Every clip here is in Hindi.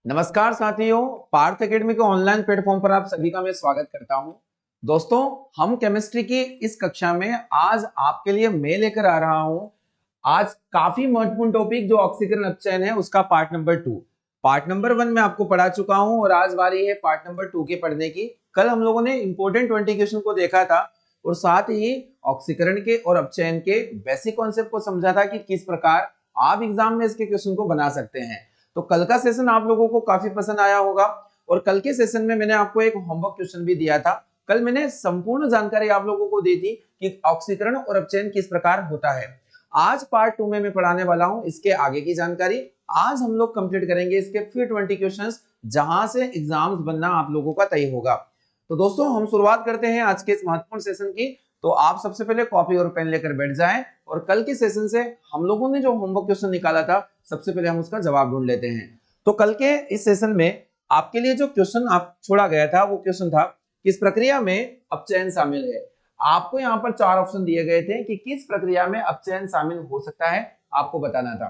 नमस्कार साथियों, पार्थ एकेडमी के ऑनलाइन प्लेटफॉर्म पर आप सभी का मैं स्वागत करता हूं। दोस्तों, हम केमिस्ट्री की इस कक्षा में आज आपके लिए मैं लेकर आ रहा हूं आज काफी महत्वपूर्ण टॉपिक जो ऑक्सीकरण अपचयन है उसका पार्ट नंबर 2। पार्ट नंबर 1 में आपको पढ़ा चुका हूं और आज बारी है पार्ट नंबर 2 के पढ़ने की। कल हम लोगों ने इंपोर्टेंट 20 क्वेश्चन को देखा था और साथ ही ऑक्सीकरण के और अपचयन के बेसिक कॉन्सेप्ट को समझा था कि किस प्रकार आप एग्जाम में इसके क्वेश्चन को बना सकते हैं। तो कल का सेशन आप लोगों को काफी पसंद आया होगा और कल के सेशन में मैंने आपको एक होमवर्क क्वेश्चन भी दिया था। कल मैंने संपूर्ण जानकारी आप लोगों को दी थी कि ऑक्सीकरण और अपचयन किस प्रकार होता है। आज पार्ट 2 में मैं पढ़ाने वाला हूं इसके आगे की जानकारी। आज हम लोग कंप्लीट करेंगे इसके फिर 20 क्वेश्चंस जहां से एग्जाम्स बनना आप लोगों का तय होगा। तो दोस्तों, हम शुरुआत करते हैं आज के इस महत्वपूर्ण सेशन की। तो आप सबसे पहले कॉपी और पेन लेकर बैठ जाएं और कल के सेशन से हम लोगों ने जो होमवर्क क्वेश्चन निकाला था सबसे पहले हम उसका जवाब ढूंढ लेते हैं। तो कल के इस सेशन में आपके लिए जो क्वेश्चन आप छोड़ा गया था वो क्वेश्चन था किस प्रक्रिया में अपचयन शामिल है। आपको यहाँ पर 4 ऑप्शन दिए गए थे कि किस प्रक्रिया में अपचयन शामिल हो सकता है, आपको बताना था।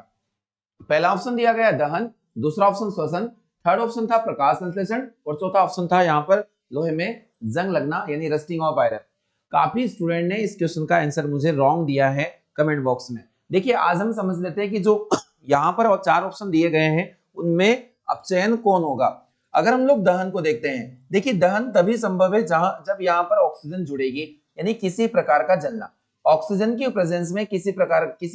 पहला ऑप्शन दिया गया दहन, दूसरा ऑप्शन श्वसन, थर्ड ऑप्शन था प्रकाश संश्लेषण और चौथा ऑप्शन था यहाँ पर लोहे में जंग लगना यानी रस्टिंग ऑफ आयरन। काफी स्टूडेंट ने इस क्वेश्चन का आंसर मुझे रॉन्ग दिया है कमेंट बॉक्स में। देखिए, आज हम समझ लेते हैं कि जो यहाँ पर 4 ऑप्शन दिए गए हैं उनमें अपचयन कौन होगा। अगर हम लोग दहन को देखते हैं, देखिए दहन तभी संभव है जब यहाँ पर ऑक्सीजन जुड़ेगी यानी किसी प्रकार का जलना। ऑक्सीजन की प्रेजेंस में किसी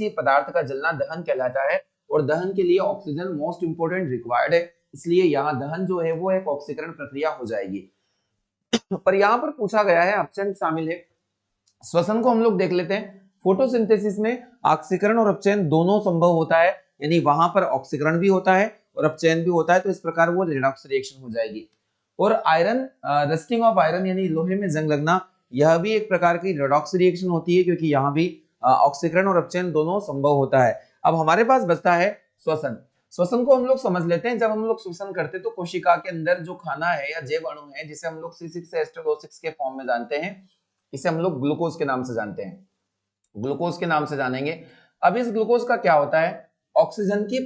पदार्थ का जलना दहन कहलाता है और दहन के लिए ऑक्सीजन मोस्ट इंपोर्टेंट रिक्वायर्ड है, इसलिए यहाँ दहन जो है वो एक ऑक्सीकरण प्रक्रिया हो जाएगी। पर यहाँ पर पूछा गया है अपचयन शामिल है। श्वसन को हम लोग देख लेते हैं। फोटोसिंथेसिस में ऑक्सीकरण और अपचयन दोनों संभव होता है, यानी वहां पर ऑक्सीकरण भी होता है और अपचयन भी होता है, तो इस प्रकार वो रेडॉक्स रिएक्शन हो जाएगी। और आयरन रस्टिंग ऑफ आयरन यानी लोहे में जंग लगना, यह भी एक प्रकार की रेडॉक्स रिएक्शन होती है क्योंकि यहाँ भी ऑक्सीकरण और अपचयन दोनों संभव होता है। अब हमारे पास बचता है श्वसन। श्वसन को हम लोग समझ लेते हैं। जब हम लोग श्वसन करते हैं तो कोशिका के अंदर जो खाना है या जैव अणु है जिसे हम लोग C6H12O6 के फॉर्म में जानते हैं, इसे हम लोग ग्लूकोज के नाम से जानते हैं, ग्लूकोज के नाम से जानेंगे। अब इस ग्लूकोज का क्या होता है, ऑक्सीजन की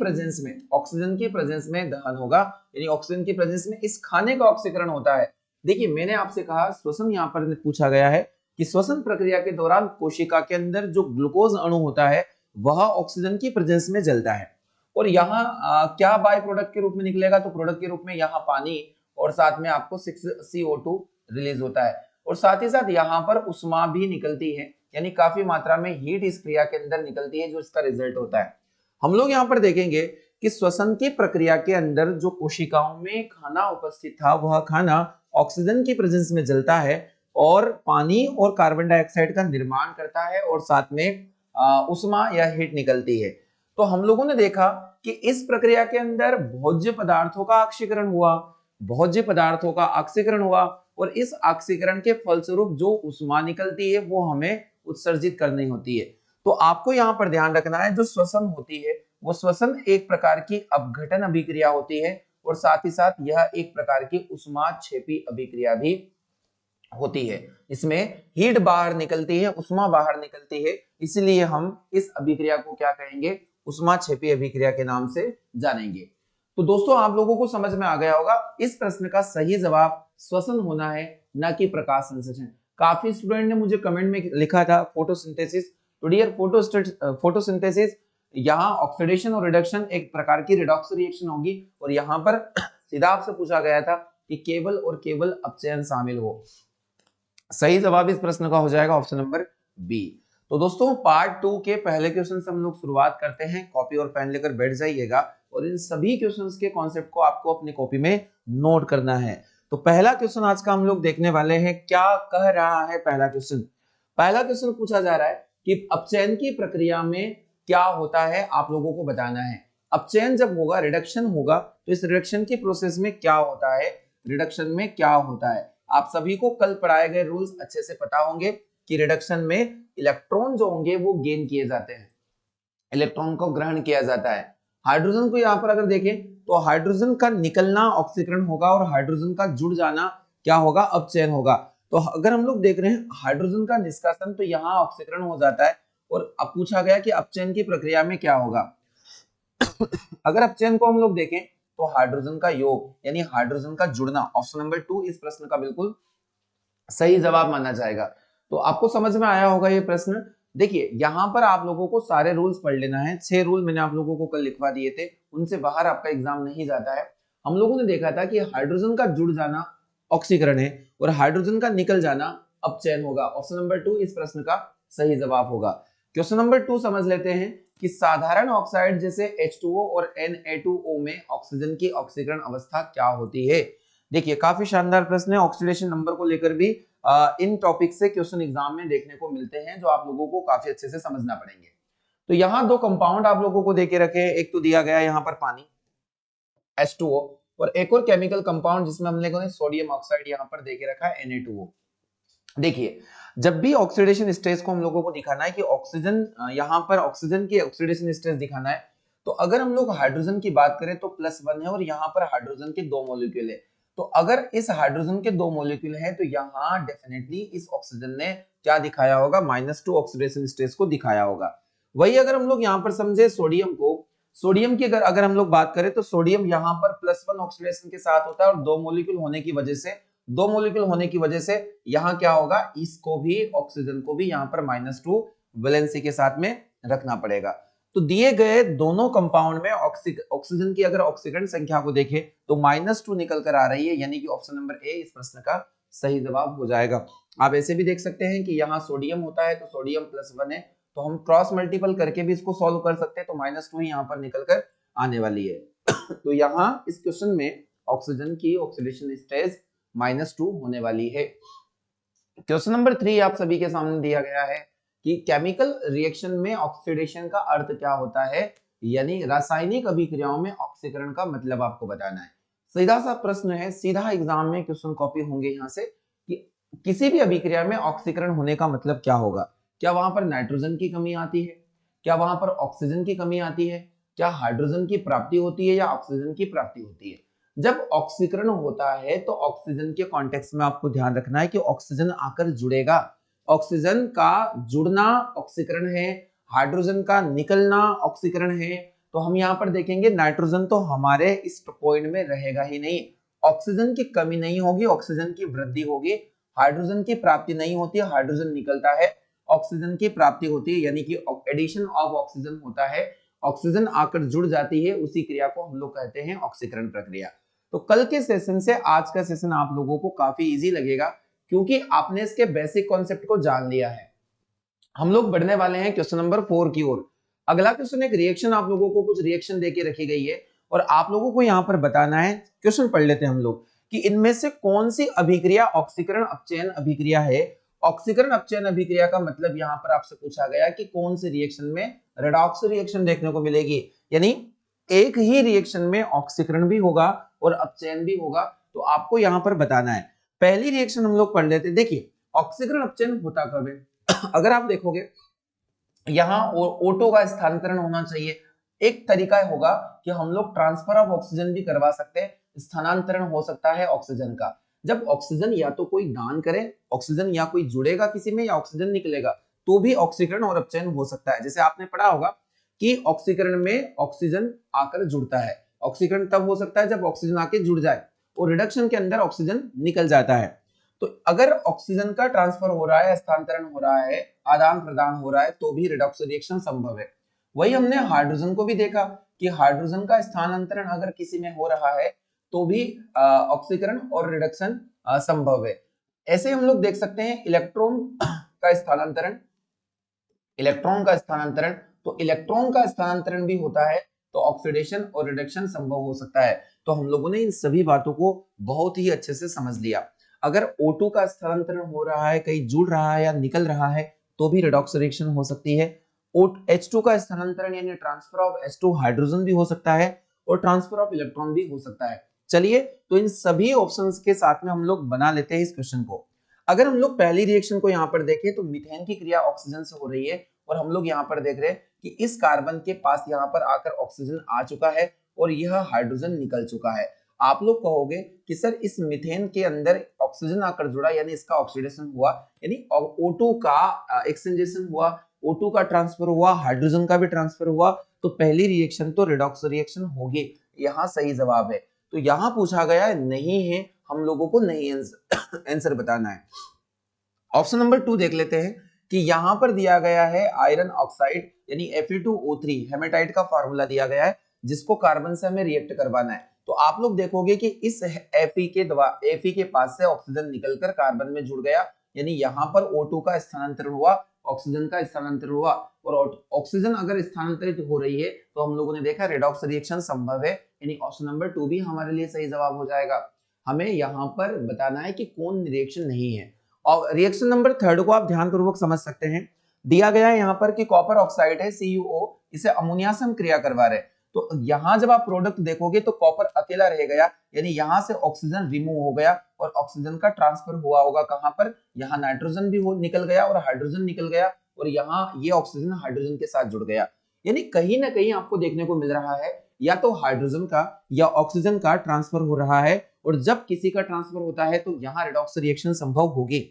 प्रेजेंस में दहन होगा, यानी ऑक्सीजन की प्रेजेंस में इस खाने का ऑक्सीकरण होता है। देखिए, मैंने आपसे कहा श्वसन यहाँ पर पूछा गया है कि श्वसन प्रक्रिया के दौरान कोशिका के अंदर जो ग्लूकोज अणु होता है वह ऑक्सीजन की प्रेजेंस में जलता है और यहाँ क्या बाय प्रोडक्ट के रूप में निकलेगा, तो प्रोडक्ट के रूप में यहाँ पानी और साथ में आपको 6CO2 रिलीज होता है और साथ ही साथ यहाँ पर उष्मा भी निकलती है, यानी काफी मात्रा में हीट इस क्रिया के अंदर निकलती है जो इसका रिजल्ट होता है। हम लोग यहाँ पर देखेंगे कि श्वसन की प्रक्रिया के अंदर जो कोशिकाओं में खाना उपस्थित था वह खाना ऑक्सीजन की प्रेजेंस में जलता है और पानी और कार्बन डाइऑक्साइड का निर्माण करता है और साथ में उष्मा या हीट निकलती है। तो हम लोगों ने देखा कि इस प्रक्रिया के अंदर भोज्य पदार्थों का ऑक्सीकरण हुआ और इस ऑक्सीकरण के फलस्वरूप जो उष्मा निकलती है वो हमें उत्सर्जित करनी होती है। तो आपको यहाँ पर ध्यान रखना है, जो श्वसन होती है वो श्वसन एक प्रकार की अपघटन अभिक्रिया होती है और साथ ही साथ यह एक प्रकार की उष्माक्षेपी अभिक्रिया भी होती है। इसमें हीट बाहर निकलती है, उष्मा बाहर निकलती है, इसलिए हम इस अभिक्रिया को क्या कहेंगे, उष्माक्षेपी अभिक्रिया के नाम से जानेंगे। तो दोस्तों, आप लोगों को समझ में आ गया होगा, इस प्रश्न का सही जवाब श्वसन होना है, न कि प्रकाश संश्लेषण। काफी स्टूडेंट ने मुझे कमेंट में लिखा था फोटोसिंथेसिस। तो डियर फोटोसिंथेसिस, यहाँ ऑक्सीडेशन और रिडक्शन एक प्रकार की रिडॉक्स रिएक्शन होगी और यहाँ पर सीधा आपसे पूछा गया था कि केवल और केवल अपचयन शामिल हो। सही जवाब इस प्रश्न का हो जाएगा ऑप्शन नंबर बी। तो दोस्तों, पार्ट 2 के पहले क्वेश्चन से हम लोग शुरुआत करते हैं। कॉपी और पेन लेकर बैठ जाइएगा और इन सभी क्वेश्चंस के कॉन्सेप्ट को आपको अपनी कॉपी में नोट करना है। तो पहला क्वेश्चन आज का हम लोग देखने वाले हैं। क्या कह रहा है पहला क्वेश्चन? पहला क्वेश्चन पूछा जा रहा है कि अपचयन की प्रक्रिया में क्या होता है, आप लोगों को बताना है। अपचयन जब होगा, रिडक्शन होगा, तो इस रिडक्शन की प्रोसेस में क्या होता है, रिडक्शन में क्या होता है। आप सभी को कल पढ़ाए गए रूल्स अच्छे से पता होंगे कि रिडक्शन में इलेक्ट्रॉन जो होंगे वो गेन किए जाते हैं, इलेक्ट्रॉन को ग्रहण किया जाता है। हाइड्रोजन को यहाँ पर अगर देखें तो हाइड्रोजन का निकलना ऑक्सीकरण होगा और हाइड्रोजन का जुड़ जाना क्या होगा, अपचयन होगा। तो अगर हम लोग देख रहे हैं हाइड्रोजन का निष्कासन, तो यहाँ ऑक्सीकरण हो जाता है। और अब पूछा गया कि अपचयन की प्रक्रिया में क्या होगा। अगर अपचयन को हम लोग देखें तो हाइड्रोजन का योग यानी हाइड्रोजन का जुड़ना। ऑप्शन नंबर 2 इस प्रश्न का बिल्कुल सही जवाब माना जाएगा। तो आपको समझ में आया होगा ये प्रश्न। देखिए यहाँ पर आप लोगों को सारे रूल्स पढ़ लेना है। 6 रूल मैंने आप लोगों को कल लिखवा दिए थे, उनसे बाहर आपका एग्जाम नहीं जाता है। हम लोगों ने देखा था कि हाइड्रोजन का जुड़ जाना ऑक्सीकरण है और हाइड्रोजन का निकल जाना अपचयन होगा। ऑप्शन नंबर 2 इस प्रश्न का सही जवाब होगा। क्वेश्चन नंबर 2 समझ लेते हैं कि साधारण ऑक्साइड जैसे H2O और Na2O में ऑक्सीजन की ऑक्सीकरण अवस्था क्या होती है। देखिए काफी शानदार प्रश्न है। ऑक्सीडेशन नंबर को लेकर भी इन टॉपिक से क्वेश्चन एग्जाम में देखने को मिलते हैं, जो आप लोगों को काफी अच्छे से समझना पड़ेंगे। तो यहाँ दो कंपाउंड आप लोगों को देके रखे हैं। एक तो दिया गया है यहाँ पर पानी H2O और एक और केमिकल कंपाउंड जिसमें हम लोगों ने सोडियम ऑक्साइड यहाँ पर देके रखा है Na2O। देखिए जब भी ऑक्सीडेशन स्टेज को हम लोगों को दिखाना है कि ऑक्सीजन यहाँ पर ऑक्सीजन की ऑक्सीडेशन स्टेज दिखाना है, तो अगर हम लोग हाइड्रोजन की बात करें तो +1 है और यहाँ पर हाइड्रोजन के 2 मॉलिक्यूल है। तो अगर इस हाइड्रोजन के 2 मॉलिक्यूल है तो यहाँ डेफिनेटली इस ऑक्सीजन ने क्या दिखाया होगा, -2 ऑक्सीडेशन स्टेज को दिखाया होगा। वही अगर हम लोग यहाँ पर समझे सोडियम को, सोडियम की अगर हम लोग बात करें तो सोडियम यहाँ पर +1 ऑक्सीडेशन के साथ होता है और 2 मॉलिक्यूल होने की वजह से यहाँ क्या होगा, इसको भी ऑक्सीजन को भी यहाँ पर -2 वैलेंसी के साथ में रखना पड़ेगा। तो दिए गए दोनों कंपाउंड में ऑक्सीजन की अगर ऑक्सीकरण संख्या को देखें तो -2 निकल कर आ रही है, यानी कि ऑप्शन नंबर ए इस प्रश्न का सही जवाब हो जाएगा। आप ऐसे भी देख सकते हैं कि यहाँ सोडियम होता है तो सोडियम +1 है, तो हम क्रॉस मल्टीपल करके भी इसको सॉल्व कर सकते हैं, तो -2 ही यहाँ पर निकल कर आने वाली है। तो यहाँ इस क्वेश्चन में ऑक्सीजन की ऑक्सीडेशन स्टेज -2 होने वाली है। क्वेश्चन नंबर 3 आप सभी के सामने दिया गया है कि केमिकल रिएक्शन में ऑक्सीडेशन का अर्थ क्या होता है, यानी रासायनिक अभिक्रियाओं में ऑक्सीकरण का मतलब आपको बताना है। सीधा सा प्रश्न है, सीधा एग्जाम में क्वेश्चन कॉपी होंगे यहाँ से कि किसी भी अभिक्रिया में ऑक्सीकरण होने का मतलब क्या होगा। क्या वहां पर नाइट्रोजन की कमी आती है, क्या वहां पर ऑक्सीजन की कमी आती है, क्या हाइड्रोजन की प्राप्ति होती है या ऑक्सीजन की प्राप्ति होती है। जब ऑक्सीकरण होता है तो ऑक्सीजन के कॉन्टेक्स्ट में आपको ध्यान रखना है कि ऑक्सीजन आकर जुड़ेगा। ऑक्सीजन का जुड़ना ऑक्सीकरण है, हाइड्रोजन का निकलना ऑक्सीकरण है। तो हम यहाँ पर देखेंगे नाइट्रोजन तो हमारे इस पॉइंट में रहेगा ही नहीं, ऑक्सीजन की कमी नहीं होगी, ऑक्सीजन की वृद्धि होगी। हाइड्रोजन की प्राप्ति नहीं होती है, हाइड्रोजन निकलता है, ऑक्सीजन की प्राप्ति होती है, यानी कि एडिशन ऑफ ऑक्सीजन होता है, ऑक्सीजन आकर जुड़ जाती है। उसी क्रिया को हम लोग कहते हैं ऑक्सीकरण प्रक्रिया। तो कल के सेशन से आज का सेशन आप लोगों को काफी इजी लगेगा क्योंकि आपने इसके बेसिक कॉन्सेप्ट को जान लिया है। हम लोग बढ़ने वाले हैं क्वेश्चन नंबर 4 की ओर। अगला क्वेश्चन एक रिएक्शन, आप लोगों को कुछ रिएक्शन देके रखी गई है और आप लोगों को यहाँ पर बताना है। क्वेश्चन पढ़ लेते हैं हम लोग कि इनमें से कौन सी अभिक्रिया ऑक्सीकरण अपचयन अभिक्रिया है। ऑक्सीकरण अपचयन अभिक्रिया का मतलब यहाँ पर आपसे पूछा गया कि कौन से रिएक्शन में रेडॉक्स रिएक्शन देखने को मिलेगी, यानी एक ही रिएक्शन में ऑक्सीकरण भी होगा और अपचयन भी होगा। तो आपको यहाँ पर बताना है। पहली रिएक्शन हम लोग पढ़ लेते हैं। देखिए ऑक्सीकरण अपचयन होता कब है अगर आप देखोगे यहाँ O2 का स्थानांतरण होना चाहिए। एक तरीका होगा कि हम लोग ट्रांसफर ऑफ ऑक्सीजन भी करवा सकते हैं, स्थानांतरण हो सकता है ऑक्सीजन का। जब ऑक्सीजन या तो कोई दान करे, ऑक्सीजन या कोई जुड़ेगा किसी में या ऑक्सीजन निकलेगा, तो भी ऑक्सीकरण और अपचयन हो सकता है। जैसे आपने पढ़ा होगा कि ऑक्सीकरण में ऑक्सीजन आकर जुड़ता है। ऑक्सीकरण तब हो सकता है जब ऑक्सीजन आके जुड़ जाए और रिडक्शन के अंदर ऑक्सीजन निकल जाता है। तो अगर ऑक्सीजन का ट्रांसफर हो रहा है, स्थानांतरण हो रहा है, आदान प्रदान हो रहा है, तो भी रिडॉक्स रिएक्शन संभव है। वही हमने हाइड्रोजन को भी देखा कि हाइड्रोजन का स्थानांतरण अगर किसी में हो रहा है तो भी ऑक्सीकरण और रिडक्शन संभव है। ऐसे हम लोग देख सकते हैं इलेक्ट्रॉन का स्थानांतरण, तो इलेक्ट्रॉन का स्थानांतरण भी होता है, तो ऑक्सीडेशन और रिडक्शन संभव हो सकता है। तो हम लोगों ने इन सभी बातों को बहुत ही अच्छे से समझ लिया। अगर O2 का स्थानांतरण हो रहा है, कहीं जुड़ रहा है या निकल रहा है, तो भी रेडॉक्स रिएक्शन हो सकती है। H2 का स्थानांतरण यानी ट्रांसफर ऑफ H2 हाइड्रोजन भी हो सकता है और ट्रांसफर ऑफ इलेक्ट्रॉन भी हो सकता है। चलिए तो इन सभी ऑप्शंस के साथ में हम लोग बना लेते हैं इस क्वेश्चन को। अगर हम लोग पहली रिएक्शन को यहाँ पर देखें तो मीथेन की क्रिया ऑक्सीजन से हो रही है और हम लोग यहाँ पर देख रहे हैं कि इस कार्बन के पास यहाँ पर आकर ऑक्सीजन आ चुका है और यह हाइड्रोजन निकल चुका है। आप लोग कहोगे कि सर इस मीथेन के अंदर ऑक्सीजन आकर जुड़ा यानी इसका ऑक्सीडेशन हुआ, यानी O2 का एक्सचेंजेशन हुआ, O2 का ट्रांसफर हुआ, हाइड्रोजन का भी ट्रांसफर हुआ, तो पहली रिएक्शन तो रेडॉक्स रिएक्शन होगी। यहाँ सही जवाब है। तो यहाँ पूछा गया है नहीं है, हम लोगों को नहीं आंसर बताना है। ऑप्शन नंबर 2 देख लेते हैं कि यहाँ पर दिया गया है आयरन ऑक्साइड यानी Fe2O3 हेमेटाइट का फार्मूला दिया गया है, जिसको कार्बन से हमें रिएक्ट करवाना है। तो आप लोग देखोगे कि इस Fe के पास से ऑक्सीजन निकलकर कार्बन में जुड़ गया, यानी यहाँ पर O2 का स्थानांतरण हुआ, ऑक्सीजन का स्थानांतरण हुआ, और ऑक्सीजन अगर स्थानांतरित हो रही है तो हम लोगों ने देखा रेडॉक्स रिएक्शन संभव है, यानी ऑप्शन नंबर 2 भी हमारे लिए सही जवाब हो जाएगा। हमें यहाँ पर बताना है कि कौन रिएक्शन नहीं है। और रिएक्शन नंबर 3 को आप ध्यानपूर्वक समझ सकते हैं। दिया गया है यहाँ पर कि कॉपर ऑक्साइड है CuO, इसे अमोनिया से हम क्रिया करवा रहे हैं। तो यहाँ जब आप प्रोडक्ट देखोगे तो कॉपर अकेला रह गया, यानी यहाँ से ऑक्सीजन रिमूव हो गया और ऑक्सीजन का ट्रांसफर हुआ होगा कहाँ पर, यहाँ नाइट्रोजन भी निकल गया और हाइड्रोजन निकल गया, और यहाँ ये ऑक्सीजन हाइड्रोजन के साथ जुड़ गया। यानी कहीं ना कहीं आपको देखने को मिल रहा है या तो हाइड्रोजन का या ऑक्सीजन का ट्रांसफर हो रहा है, और जब किसी का ट्रांसफर होता है तो यहाँ रेडॉक्स रिएक्शन संभव होगी।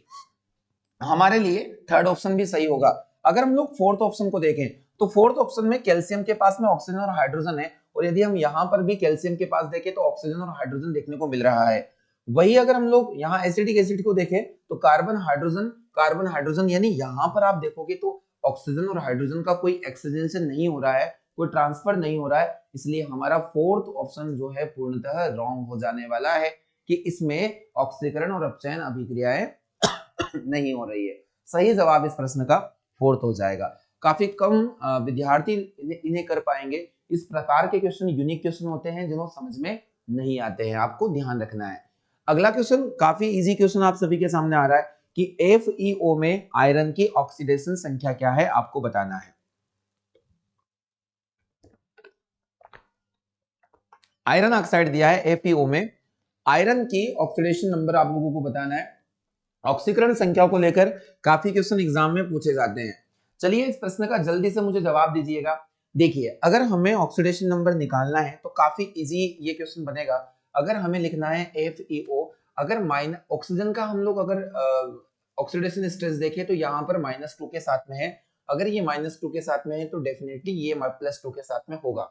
हमारे लिए थर्ड ऑप्शन भी सही होगा। अगर हम लोग फोर्थ ऑप्शन को देखें तो फोर्थ ऑप्शन में कैल्शियम के पास में ऑक्सीजन और हाइड्रोजन है, और यदि हम यहाँ पर भी कैल्शियम के पास देखें तो ऑक्सीजन और हाइड्रोजन देखने को मिल रहा है। वही अगर हम लोग यहाँ एसिडिक एसिड को देखें तो कार्बन हाइड्रोजन यानी यहाँ पर आप देखोगे तो ऑक्सीजन और हाइड्रोजन का कोई एक्सीडेंशन नहीं हो रहा है, कोई ट्रांसफर नहीं हो रहा है, इसलिए हमारा फोर्थ ऑप्शन जो है पूर्णतः रॉन्ग हो जाने वाला है कि इसमें ऑक्सीकरण और अपचयन अभिक्रियाएं नहीं हो रही है। सही जवाब इस प्रश्न का फोर्थ हो जाएगा। काफी कम विद्यार्थी इन्हें कर पाएंगे। इस प्रकार के क्वेश्चन यूनिक क्वेश्चन होते हैं जिन्हें समझ में नहीं आते हैं, आपको ध्यान रखना है। अगला क्वेश्चन काफी इजी क्वेश्चन आप सभी के सामने आ रहा है कि FeO में आयरन की ऑक्सीडेशन संख्या क्या है, आपको बताना है। आयरन ऑक्साइड दिया है FeO में, आयरन की ऑक्सीडेशन नंबर आप लोगों को बताना है। ऑक्सीकरण संख्या को लेकर काफी क्वेश्चन एग्जाम में पूछे जाते हैं। चलिए इस प्रश्न का जल्दी से मुझे जवाब दीजिएगा। देखिए अगर हमें ऑक्सीडेशन नंबर निकालना है तो काफी इजी ये क्वेश्चन बनेगा। अगर हमें लिखना है FeO, अगर ऑक्सीजन का हम लोग अगर ऑक्सीडेशन स्ट्रेस देखें तो यहाँ पर -2 के साथ में है, अगर ये -2 के साथ में है तो डेफिनेटली ये +2 के साथ में होगा।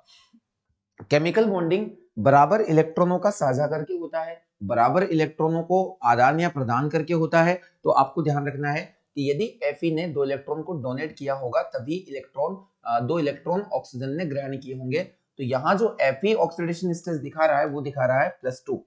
केमिकल बॉन्डिंग बराबर इलेक्ट्रॉनों का साझा करके होता है, बराबर इलेक्ट्रॉनों को आदान या प्रदान करके होता है। तो आपको ध्यान रखना है कि यदि Fe ने 2 इलेक्ट्रॉन को डोनेट किया होगा तभी 2 इलेक्ट्रॉन ऑक्सीजन ने ग्रहण किए होंगे। तो यहाँ जो Fe ऑक्सीडेशन स्टेज दिखा रहा है वो दिखा रहा है +2,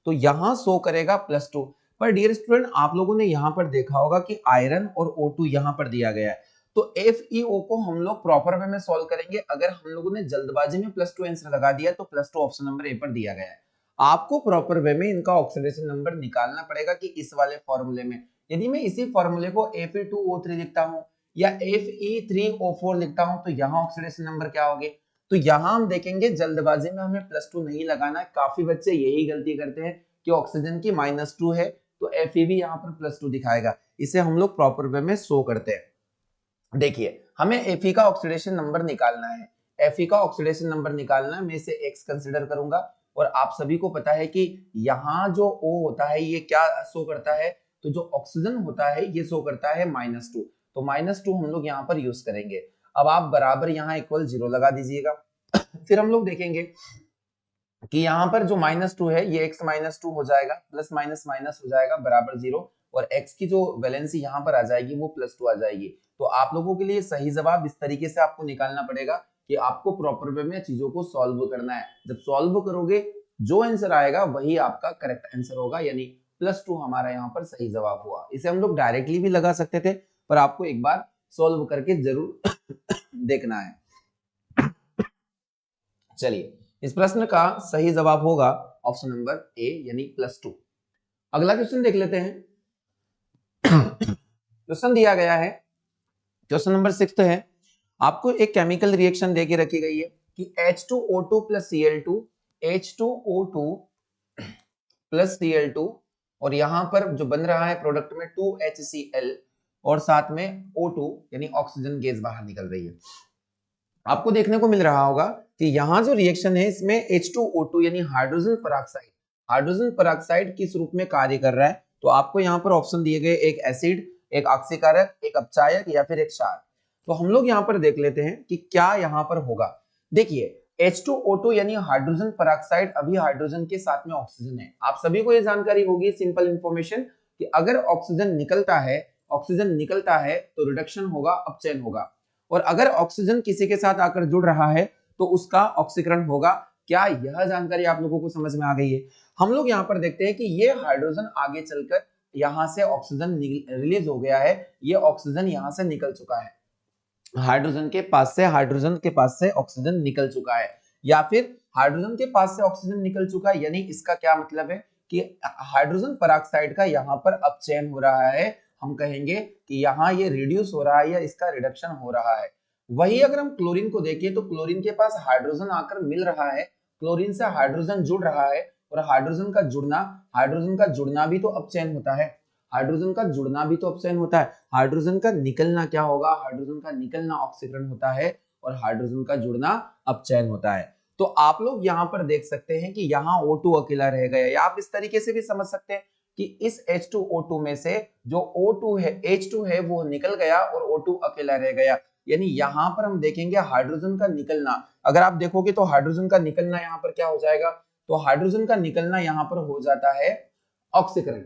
तो यहाँ शो करेगा +2। पर डियर स्टूडेंट आप लोगों ने यहाँ पर देखा होगा कि आयरन और O2 यहाँ पर दिया गया है, तो FeO को हम लोग प्रॉपर वे में सॉल्व करेंगे। अगर हम लोगों ने जल्दबाजी में +2 आंसर लगा दिया तो +2 ऑप्शन नंबर ए पर दिया गया है। आपको प्रॉपर वे में इनका ऑक्सीडेशन नंबर निकालना पड़ेगा कि इस वाले फॉर्मूले में यदि मैं इसी फॉर्मूले को Fe2O3 लिखता हूं या Fe3O4 लिखता हूं तो यहाँ ऑक्सीडेशन नंबर क्या होंगे। तो यहाँ हम देखेंगे जल्दबाजी में हमें +2 नहीं लगाना है। काफी बच्चे यही गलती करते हैं कि ऑक्सीजन की -2 है तो Fe भी यहाँ पर +2 दिखाएगा। इसे हम लोग प्रॉपर वे में शो करते हैं। देखिए हमें Fe का ऑक्सीडेशन नंबर निकालना है। Fe का ऑक्सीडेशन नंबर निकालना है, मैं इसे X कंसीडर करूंगा, और आप सभी को पता है कि यहाँ जो O होता है ये क्या शो करता है, तो जो ऑक्सीजन होता है ये शो करता है -2, तो -2 हम लोग यहाँ पर यूज करेंगे। अब आप बराबर यहाँ इक्वल 0 लगा दीजिएगा। फिर हम लोग देखेंगे कि यहाँ पर जो -2 है ये x -2 हो जाएगा, प्लस माइनस माइनस हो जाएगा बराबर 0, और x की जो वैलेंसी यहाँ पर आ जाएगी वो +2 आ जाएगी। तो आप लोगों के लिए सही जवाब इस तरीके से आपको निकालना पड़ेगा कि आपको प्रॉपर वे में चीजों को सॉल्व करना है। जब सॉल्व करोगे जो आंसर आएगा वही आपका करेक्ट आंसर होगा, यानी +2 हमारा यहाँ पर सही जवाब हुआ। इसे हम लोग डायरेक्टली भी लगा सकते थे, पर आपको एक बार सॉल्व करके जरूर देखना है। चलिए इस प्रश्न का सही जवाब होगा ऑप्शन नंबर ए यानी +2। अगला क्वेश्चन देख लेते हैं। क्वेश्चन दिया गया है, क्वेश्चन नंबर 6 है। आपको एक केमिकल रिएक्शन देके रखी गई है कि H2O2 + Cl2, H2O2 + Cl2, और यहां पर जो बन रहा है प्रोडक्ट में 2HCl, और साथ में O2 यानी ऑक्सीजन गैस बाहर निकल रही है। आपको देखने को मिल रहा होगा कि यहाँ जो रिएक्शन है इसमें H2O2 यानी हाइड्रोजन पेरोक्साइड किस रूप में कार्य कर रहा है। तो आपको यहाँ पर ऑप्शन दिए गए, एक एसिड, एक ऑक्सीकारक, एक अपचायक या फिर एक क्षार। तो हम लोग यहाँ पर देख लेते हैं कि क्या यहाँ पर होगा। देखिए H2O2 यानी हाइड्रोजन पेरोक्साइड अभी हाइड्रोजन के साथ में ऑक्सीजन है। आप सभी को ये जानकारी होगी, सिंपल इंफॉर्मेशन, कि अगर ऑक्सीजन निकलता है तो रिडक्शन होगा, अपचयन होगा, और अगर ऑक्सीजन किसी के साथ आकर जुड़ रहा है तो उसका ऑक्सीकरण होगा। क्या यह जानकारी आप लोगों को समझ में आ गई है? हम लोग यहाँ पर देखते हैं कि ये हाइड्रोजन आगे चलकर यहाँ से ऑक्सीजन रिलीज हो गया है, ये ऑक्सीजन यहाँ से निकल चुका है, हाइड्रोजन के पास से ऑक्सीजन निकल चुका है, या फिर हाइड्रोजन के पास से ऑक्सीजन निकल चुका है, यानी इसका क्या मतलब है कि हाइड्रोजन पेरोक्साइड का यहाँ पर अपचयन हो रहा है। हम कहेंगे कि यहाँ ये रिड्यूस हो रहा है या इसका रिडक्शन हो रहा है। वही अगर हम क्लोरीन को देखें तो क्लोरीन के पास हाइड्रोजन आकर मिल रहा है, क्लोरीन से हाइड्रोजन जुड़ रहा है, और हाइड्रोजन का जुड़ना भी तो अपचयन होता है, हाइड्रोजन का जुड़ना भी तो अपचयन होता है। हाइड्रोजन का निकलना क्या होगा? हाइड्रोजन का निकलना ऑक्सीकरण होता है, और हाइड्रोजन का जुड़ना अपचयन होता है। तो आप लोग यहाँ पर देख सकते हैं कि यहाँ O2 अकेला रह गया, या आप इस तरीके से भी समझ सकते हैं कि इस H2O2 में से जो O2 है, H2 है, वो निकल गया और O2 अकेला रह गया। यानी यहाँ पर हम देखेंगे हाइड्रोजन का निकलना, अगर आप देखोगे तो हाइड्रोजन का निकलना यहाँ पर क्या हो जाएगा? तो हाइड्रोजन का निकलना यहाँ पर हो जाता है ऑक्सीकरण।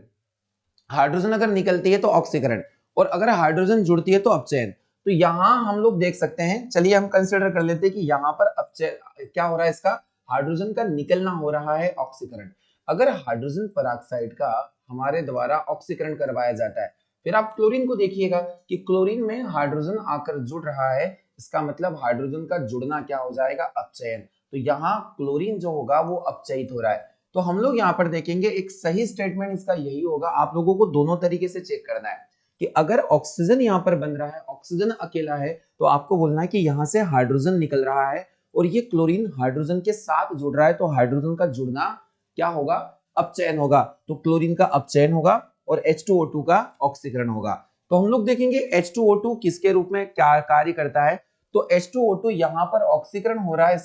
हाइड्रोजन अगर निकलती है तो ऑक्सीकरण, और अगर हाइड्रोजन जुड़ती है तो अपचयन। तो यहां हम लोग देख सकते हैं, चलिए हम कंसीडर कर लेते हैं कि यहाँ पर अपचयन क्या हो रहा है, इसका हाइड्रोजन का निकलना हो रहा है ऑक्सीकरण। अगर हाइड्रोजन पेरोक्साइड का हमारे द्वारा ऑक्सीकरण करवाया जाता है, फिर आप क्लोरीन को देखिएगा कि क्लोरीन में हाइड्रोजन आकर जुड़ रहा है, इसका मतलब हाइड्रोजन का जुड़ना क्या हो जाएगा? अपचयन। तो यहाँ क्लोरीन जो होगा वो अपचयित हो रहा है। तो हम लोग यहाँ पर देखेंगे एक सही स्टेटमेंट इसका यही होगा। आप लोगों को दोनों तरीके से चेक करना है कि अगर ऑक्सीजन यहाँ पर बन रहा है, ऑक्सीजन अकेला है, तो आपको बोलना है कि यहाँ से हाइड्रोजन निकल रहा है और ये क्लोरीन हाइड्रोजन के साथ जुड़ रहा है, तो हाइड्रोजन का जुड़ना क्या होगा? अपचयन होगा। तो क्लोरीन का अपचयन होगा और H2O2 का ऑक्सीकरण होगा। तो हम लोग देखेंगे H2O2 किसके रूप में क्या कार्य करता है। तो H2O2 यहाँ पर ऑक्सीकरण हो रहा है,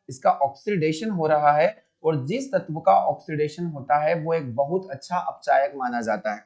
इसका ऑक्सीडेशन हो रहा है, और जिस तत्व का ऑक्सीडेशन होता है वो एक बहुत अच्छा अपचायक माना जाता है।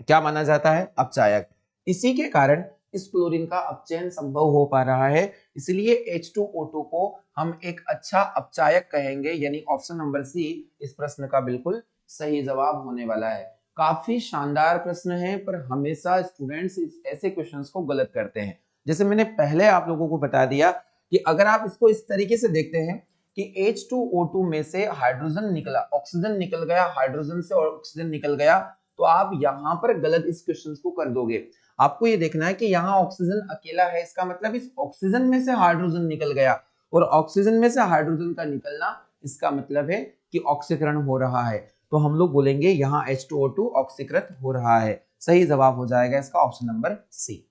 क्या माना जाता है? अपचायक। इसी के कारण इस क्लोरीन का अपचयन संभव हो पा रहा है, इसलिए H2O2 को हम एक अच्छा अपचायक कहेंगे, यानी ऑप्शन नंबर सी इस प्रश्न का बिल्कुल सही जवाब होने वाला है। काफी शानदार प्रश्न है, पर हमेशा स्टूडेंट्स ऐसे क्वेश्चंस को गलत करते हैं। जैसे मैंने पहले आप लोगों को बता दिया कि अगर आप इसको इस तरीके से देखते हैं कि H2O2 में से हाइड्रोजन निकला, ऑक्सीजन निकल गया, हाइड्रोजन से ऑक्सीजन निकल गया, तो आप यहाँ पर गलत इस क्वेश्चन को कर दोगे। आपको ये देखना है कि यहाँ ऑक्सीजन अकेला है, इसका मतलब इस ऑक्सीजन में से हाइड्रोजन निकल गया, और ऑक्सीजन में से हाइड्रोजन का निकलना इसका मतलब है कि ऑक्सीकरण हो रहा है। तो हम लोग बोलेंगे यहाँ H2O2 ऑक्सीकृत हो रहा है। सही जवाब हो जाएगा इसका ऑप्शन नंबर सी।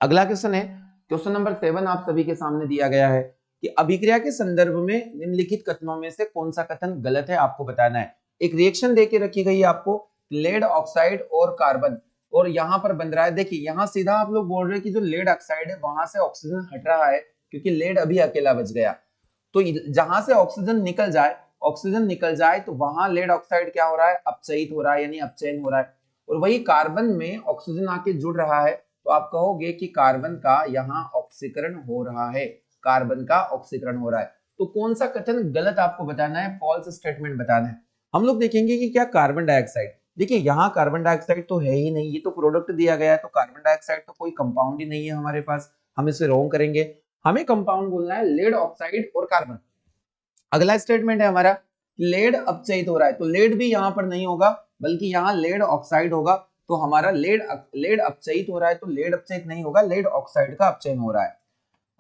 अगला क्वेश्चन है क्वेश्चन नंबर 7, आप सभी के सामने दिया गया है कि अभिक्रिया के संदर्भ में निम्नलिखित कथनों में से कौन सा कथन गलत है, आपको बताना है। एक रिएक्शन देके रखी गई है आपको, लेड ऑक्साइड और कार्बन, और यहाँ पर बन रहा है, देखिए यहाँ सीधा आप लोग बोल रहे हैं कि जो लेड ऑक्साइड है वहां से ऑक्सीजन हट रहा है, क्योंकि लेड अभी अकेला बच गया। तो जहां से ऑक्सीजन निकल जाए तो वहां लेड ऑक्साइड क्या हो रहा है? अपचयित हो रहा है, यानी अपचयन हो रहा है। और वही कार्बन में ऑक्सीजन आके जुड़ रहा है, तो आप कहोगे कि कार्बन का यहाँ ऑक्सीकरण हो रहा है, कार्बन का ऑक्सीकरण हो रहा है। तो कौन सा कथन गलत आपको बताना है, फॉल्स स्टेटमेंट बताना है। हम लोग देखेंगे कि क्या कार्बन डाइऑक्साइड, देखिए यहाँ कार्बन डाइऑक्साइड तो है ही नहीं, ये तो प्रोडक्ट दिया गया है, तो कार्बन डाइऑक्साइड तो कोई कंपाउंड ही नहीं है हमारे पास, हम इसे रॉन्ग करेंगे। हमें कंपाउंड बोलना है लेड ऑक्साइड और कार्बन। अगला स्टेटमेंट है हमारा, लेड अपचयित हो रहा है, तो लेड भी यहाँ पर नहीं होगा, बल्कि यहाँ लेड ऑक्साइड होगा। तो हमारा लेड अपचयित हो रहा है, तो लेड अपचयित नहीं होगा, लेड ऑक्साइड का अपचयन हो रहा है।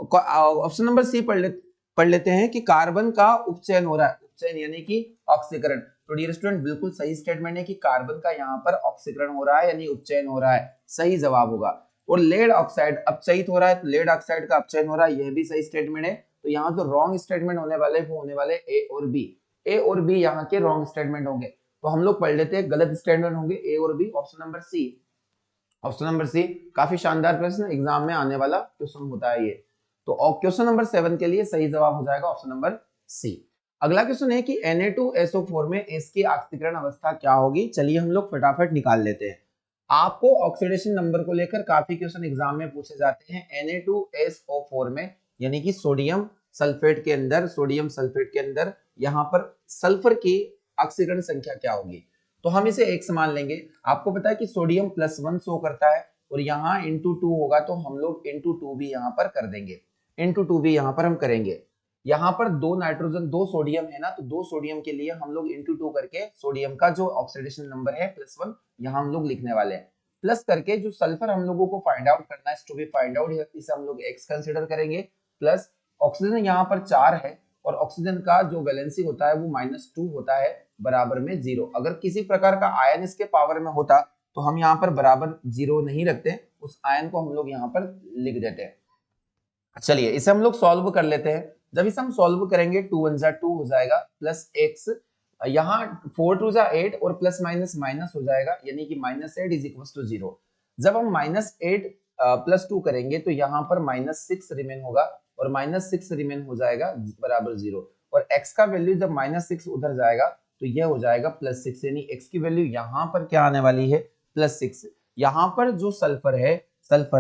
ऑप्शन नंबर सी पढ़ लेते हैं कि कार्बन का उपचयन हो रहा है, उपचयन यानी कि ऑक्सीकरण। तो डियर स्टूडेंट बिल्कुल सही स्टेटमेंट है कि कार्बन का यहाँ पर ऑक्सीकरण हो रहा है, यानी उपचयन हो रहा है, सही जवाब होगा। और लेड ऑक्साइड अपचयित हो रहा है, तो लेड ऑक्साइड का अपचयन हो रहा है, यह भी सही स्टेटमेंट है। तो यहाँ जो रॉन्ग स्टेटमेंट होने वाले वो होने वाले ए और बी, ए और बी यहाँ के रॉन्ग स्टेटमेंट होंगे। तो हम लोग पढ़ लेते हैं गलत स्टेटमेंट होंगे ए और B, option number C. Option number C काफी शानदार प्रश्न, एग्जाम में आने वाला क्वेश्चन होता है ये। तो क्वेश्चन नंबर 7 के लिए सही जवाब हो जाएगा ऑप्शन नंबर सी। अगला क्वेश्चन है कि Na2SO4 में S की ऑक्सीकरण अवस्था क्या होगी। चलिए हम लोग फटाफट निकाल लेते हैं। आपको ऑक्सीडेशन नंबर को लेकर काफी क्वेश्चन एग्जाम में पूछे जाते हैं। Na2SO4 में यानी कि सोडियम सल्फेट के अंदर, सोडियम सल्फेट के अंदर यहाँ पर सल्फर की ऑक्सीकरण संख्या क्या होगी, तो हम इसे x मान लेंगे। आपको पता है कि सोडियम +1 शो करता है और यहाँ इंटू 2 होगा तो हम लोग इंटू 2 भी यहाँ पर कर देंगे, इंटू 2 भी यहाँ पर हम करेंगे। यहाँ पर 2 नाइट्रोजन 2 सोडियम है ना, तो 2 सोडियम के लिए हम लोग इंटू 2 करके सोडियम का जो ऑक्सीडेशन नंबर है +1 यहाँ हम लोग लिखने वाले हैं, प्लस करके जो सल्फर हम लोगों को फाइंड आउट करना है, टू बी फाइंड आउट, इसे हम लोग x कंसीडर करेंगे, प्लस ऑक्सीजन यहाँ पर 4 है और ऑक्सीजन का जो वैलेंसी होता है वो -2 होता है, बराबर में 0। अगर किसी प्रकार का आयन इसके पावर में होता तो हम यहाँ पर बराबर 0 नहीं रखते, उस आयन को हम लोग यहाँ पर लिख देते हैं। चलिए इसे हम लोग सॉल्व कर लेते हैं। जब इसे हम सॉल्व करेंगे 2 1 जा 2 हो जाएगा, प्लस x, यहाँ 4 2 जा 8 और प्लस माइनस माइनस हो जाएगा, यानी कि -8 इज इक्वल टू 0। जब हम -8 प्लस 2 करेंगे तो यहाँ पर -6 रिमेन होगा और -6 रिमेन हो जाएगा बराबर 0, और x का वैल्यू जब -6 उधर जाएगा तो यह हो जाएगा +6, यानी x की वैल्यू यहाँ पर क्या आने वाली है +6। यहाँ पर जो सल्फर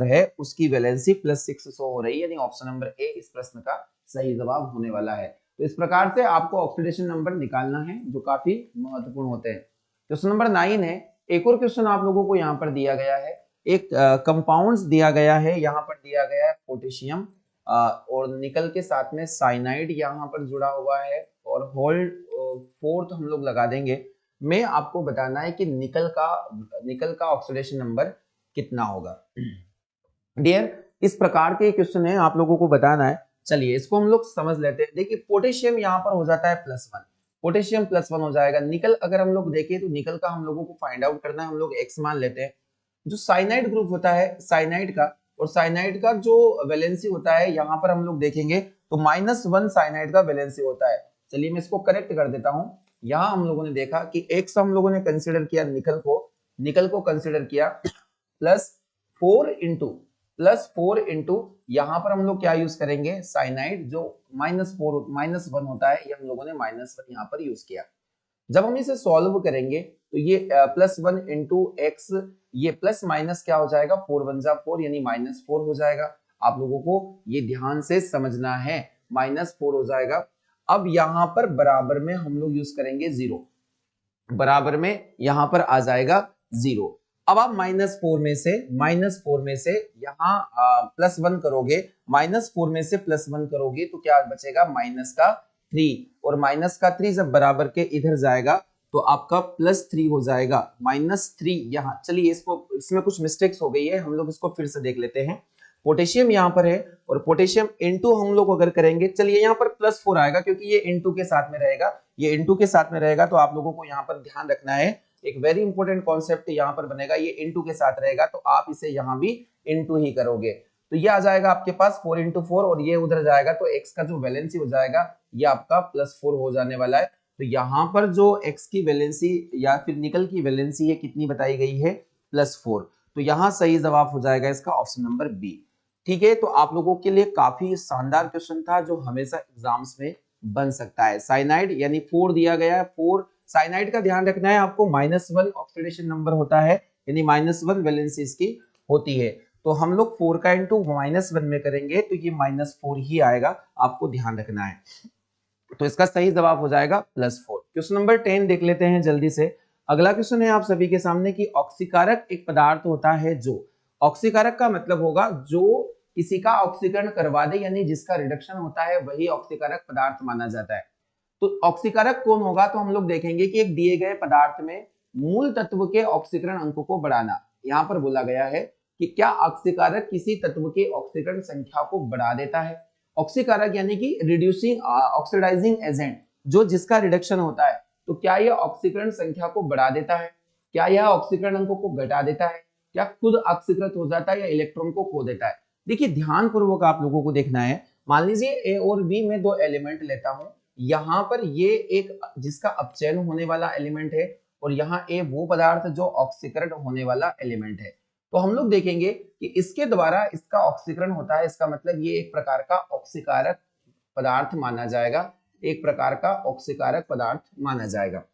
है उसकी वैलेंसी +6 शो हो रही है, यानी ऑप्शन नंबर ए इस प्रश्न का सही जवाब होने वाला है। तो इस प्रकार से आपको ऑक्सीडेशन नंबर निकालना है जो काफी महत्वपूर्ण होते हैं। क्वेश्चन नंबर 9 है, एक और क्वेश्चन आप लोगों को यहाँ पर दिया गया है, एक कंपाउंड्स दिया गया है, यहाँ पर दिया गया है पोटेशियम और निकल के साथ में साइनाइड यहाँ पर जुड़ा हुआ है, और होल 4th हम लोग लगा देंगे। मैं आपको बताना है कि निकल का ऑक्सीडेशन नंबर कितना होगा। डियर, इस प्रकार के क्वेश्चन है, आप लोगों को बताना है। चलिए इसको हम लोग समझ लेते हैं। देखिए पोटेशियम यहाँ पर हो जाता है +1, पोटेशियम +1 हो जाएगा। निकल अगर हम लोग देखें तो निकल का हम लोगों को फाइंड आउट करना है, हम लोग x मान लेते हैं। जो साइनाइड ग्रुप होता है साइनाइड का, और साइनाइड का जो वैलेंसी होता है यहाँ पर हम लोग देखेंगे तो -1 साइनाइड का वैलेंसी होता है। चलिए मैं इसको करेक्ट कर देता हूँ। यहाँ हम लोगों ने देखा कि x हम लोगों ने कंसिडर किया निकल को कंसिडर किया, +4 इंटू यहाँ पर हम लोग क्या यूज करेंगे साइनाइड, जो -1 होता है, ये हम लोगों ने -1 यहाँ पर यूज किया। जब हम इसे सॉल्व करेंगे तो ये +1 इंटू एक्स, ये प्लस माइनस क्या हो जाएगा 4 1 जा 4, यानी -4 हो जाएगा। आप लोगों को ये ध्यान से समझना है, -4 हो जाएगा। अब यहाँ पर बराबर में हम लोग यूज करेंगे 0, बराबर में यहाँ पर आ जाएगा 0। अब आप -4 में से यहाँ +1 करोगे, -4 में से +1 करोगे तो क्या बचेगा -3, और -3 जब बराबर के इधर जाएगा तो आपका +3 हो जाएगा, -3 यहाँ। चलिए इसमें कुछ मिस्टेक्स हो गई है, हम लोग इसको फिर से देख लेते हैं। पोटेशियम यहाँ पर है और पोटेशियम इनटू हम लोग अगर करेंगे, चलिए यहाँ पर +4 आएगा क्योंकि ये इनटू के साथ में रहेगा, ये इनटू के साथ में रहेगा। तो आप लोगों को यहाँ पर ध्यान रखना है, एक वेरी इंपॉर्टेंट कॉन्सेप्ट यहाँ पर बनेगा, ये इनटू के साथ रहेगा तो आप इसे यहाँ भी इनटू ही करोगे, तो ये आ जाएगा आपके पास 4 × 4, और ये उधर जाएगा तो x का जो वैलेंसी हो जाएगा ये आपका +4 हो जाने वाला है। तो यहाँ पर जो x की वैलेंसी या फिर निकल की वैलेंसी है कितनी बताई गई है +4, तो यहाँ सही जवाब हो जाएगा इसका ऑप्शन नंबर बी। ठीक है, तो आप लोगों के लिए काफी शानदार क्वेश्चन था जो हमेशा एग्जाम्स में बन सकता है। साइनाइड यानी 4 दिया गया है, 4 साइनाइड का ध्यान रखना है आपको, -1 ऑक्सीडेशन नंबर होता है, यानी -1 वैलेंसी इसकी होती है। तो हम लोग 4 का इंटू -1 में करेंगे तो ये -4 ही आएगा, आपको ध्यान रखना है। तो इसका सही जवाब हो जाएगा +4। क्वेश्चन नंबर 10 देख लेते हैं जल्दी से। अगला क्वेश्चन है आप सभी के सामने कि ऑक्सीकारक एक पदार्थ होता है जो, ऑक्सीकारक का मतलब होगा जो किसी का ऑक्सीकरण करवा दे, यानी जिसका रिडक्शन होता है वही ऑक्सीकारक पदार्थ माना जाता है। तो ऑक्सीकारक कौन होगा, तो हम लोग देखेंगे कि एक दिए गए पदार्थ में मूल तत्व के ऑक्सीकरण अंक को बढ़ाना। यहाँ पर बोला गया है कि क्या ऑक्सीकारक किसी तत्व के ऑक्सीकरण संख्या को बढ़ा देता है। ऑक्सीकारक यानी कि रिड्यूसिंग ऑक्सीडाइजिंग एजेंट, जो जिसका रिडक्शन होता है, तो क्या यह ऑक्सीकरण संख्या को बढ़ा देता है, क्या यह ऑक्सीकरण अंकों को घटा देता है, क्या खुद ऑक्सीकृत हो जाता है या इलेक्ट्रॉन को खो देता है। देखिए ध्यान पूर्वक आप लोगों को देखना है। मान लीजिए ए और बी में 2 एलिमेंट लेता हूं, यहाँ पर ये एक जिसका अपचयन होने वाला एलिमेंट है और यहाँ ए वो पदार्थ जो ऑक्सीकरण होने वाला एलिमेंट है। तो हम लोग देखेंगे कि इसके द्वारा इसका ऑक्सीकरण होता है, इसका मतलब ये एक प्रकार का ऑक्सीकारक पदार्थ माना जाएगा, एक प्रकार का ऑक्सीकारक पदार्थ माना जाएगा।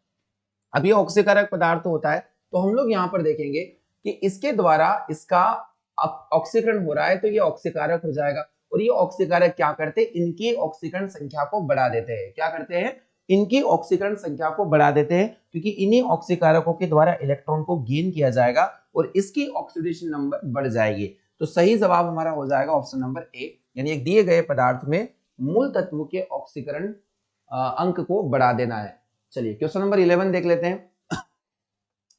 अब ये ऑक्सीकारक पदार्थ होता है तो हम लोग यहाँ पर देखेंगे कि इसके द्वारा इसका ऑक्सीकरण हो रहा है तो ये ऑक्सीकारक हो जाएगा, और ये ऑक्सीकारक क्या करते हैं, इनकी ऑक्सीकरण संख्या को बढ़ा देते हैं। क्या करते हैं, इनकी ऑक्सीकरण संख्या को बढ़ा देते हैं, क्योंकि इन्हीं ऑक्सीकारकों के द्वारा इलेक्ट्रॉन को गेन किया जाएगा और इसकी ऑक्सीडेशन नंबर बढ़ जाएगी। तो सही जवाब हमारा हो जाएगा ऑप्शन नंबर ए, यानी एक दिए गए पदार्थ में मूल तत्व के ऑक्सीकरण अंक को बढ़ा देना है। चलिए क्वेश्चन नंबर 11 देख लेते हैं।